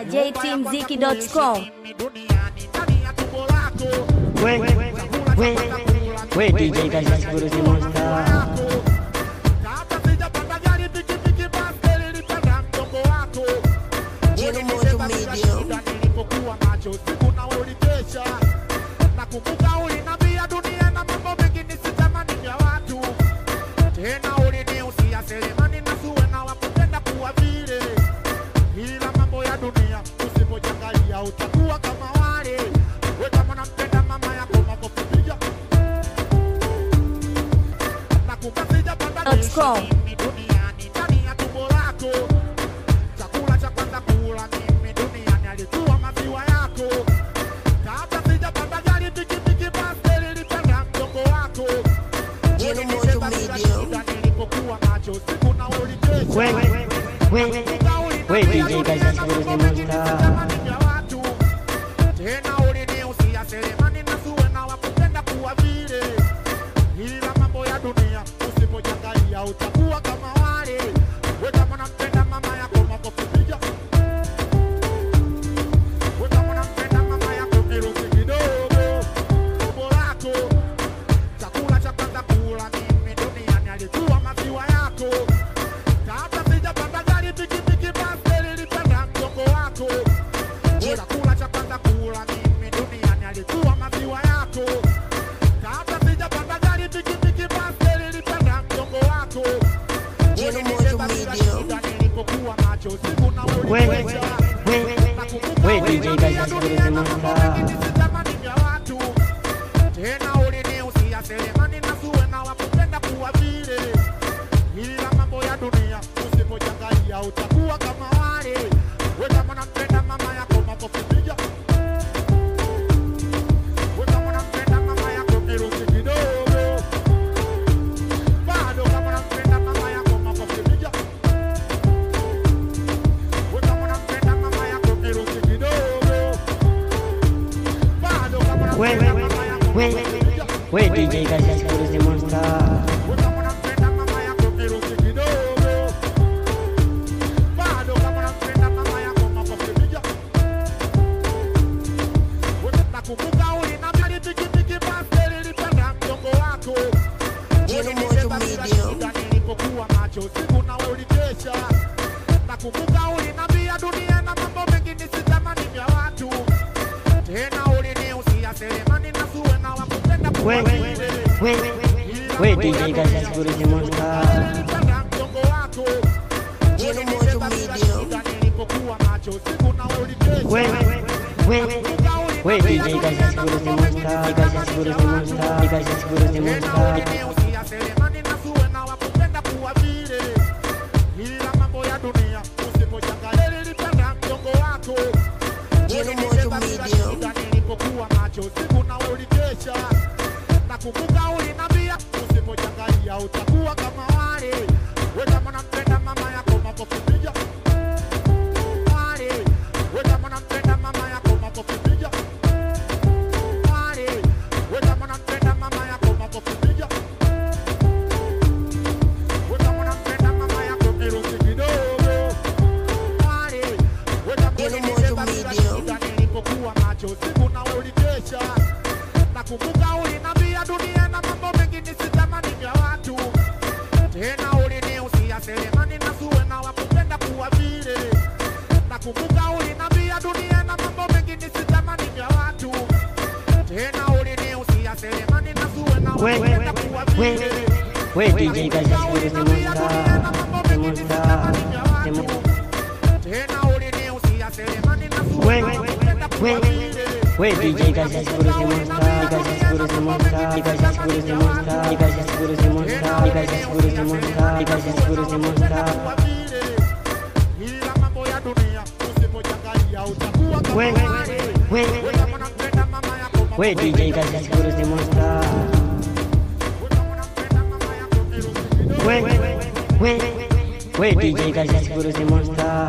jtmziki.com. We DJ Kazi Kuruzi Monster. Utakuwa kama wale wewe kama nampenda mama yako makofipiga na kukafija .com. duniani ndani ya tumbo lako. Chakula cha kwanza kula mimi duniani alikuwa maziwa yako. Kabla sijapanda gari pikipiki basi nilipanda mgongo wako. Nilipokuwa macho siku na ulikesha. We DJ Kazi Kuruzi Monster. Tena uliniusia selemani na suwe na wakupenda kuwa vile. Ila mambo ya dunia usipojangalia utakuwa kama wale. We kama nampenda mama yako makofipiga. We kama nampenda mama yako kirusi kidogo. Tumbo lako. Chakula cha kwanza kula mimi duniani alikuwa maziwa yako. Kabla sijapanda gari pikipiki basi nilipanda mgongo wako. Chakula cha kwanza kula mimi duniani alikuwa maziwa yako. Kabla sijapanda gari pikipiki basi nilipanda mgongo wako. Nilipokuwa macho siku na ulikesha. We DJ Kazi Kuruzi Monster. Watu tena uliniusia selemani na suwe na wakupenda kuwa vile. Ila mambo ya dunia usipojangalia utakuwa kama wale. We kama nampenda mama yako makofipiga. We kama nampenda mama yako kirusi kidogo. Bado kama nampenda mama yako makofipiga. We kama nampenda mama yako kirusi kidogo. Bado kama nampenda mama yako makofipiga. We DJ Kazi Kuruzi Monster. We kama nampenda mama yako kirusi kidogo. Bado kama nampenda mama yako makofipiga. Nakumbuka uliniambia pikipiki basi nilipanda mgongo wako. Nilipokuwa macho siku na ulikesha. Nakumbuka uliniambia dunia na mambo mengi nisitamani vya watu. Tena uliniusia selemani na suwe na wakupenda kuwa vile. We DJ Kazi Kuruzi Monster. Nilipanda mgongo wako. Nilipokuwa macho siku na ulikesha. We DJ Kazi Kuruzi Monster. Kazi Kuruzi Monster. Kazi Kuruzi Monster. Niliusia selemani na suwe na wakupenda kuwa vile. Ila mambo ya dunia usipojangalia nilipanda mgongo wako. Nilipokuwa macho siku na ulikesha. Nakumbuka uliniambia usipojangalia utakuwa kama wale. We kama nampenda mama yako makofipiga. Wale. We kama nampenda mama yako makofipiga. Wale. We kama nampenda mama yako makofipiga. We kama nampenda mama yako kirusi kidogo. Wale. We kama nilipokuwa macho siku na ulikesha. Nakumbuka uliniambia dunia na mambo mengi nisitamani vya watu. Tena uliniusia selemani na suwe na wakupenda kuwa vile. Nakumbuka uliniambia dunia na mambo mengi nisitamani vya watu. Tena uliniusia selemani na suwe na wakupenda kuwa vile. We DJ Kazi Kuruzi Monster. Tena uliniusia selemani na suwe na wakupenda kuwa vile. We DJ Kazi Kuruzi Monster. Kazi Kuruzi Monster. Kazi Kuruzi Monster. Kazi Kuruzi Monster. Kazi Kuruzi Monster. Kazi Kuruzi Monster. Ila mambo ya dunia usipojangalia utakuwa kama wale. We kama nampenda mama yako. We DJ Kazi Kuruzi Monster. We kama nampenda mama yako kirusi kidogo. We DJ Kazi Kuruzi Monster.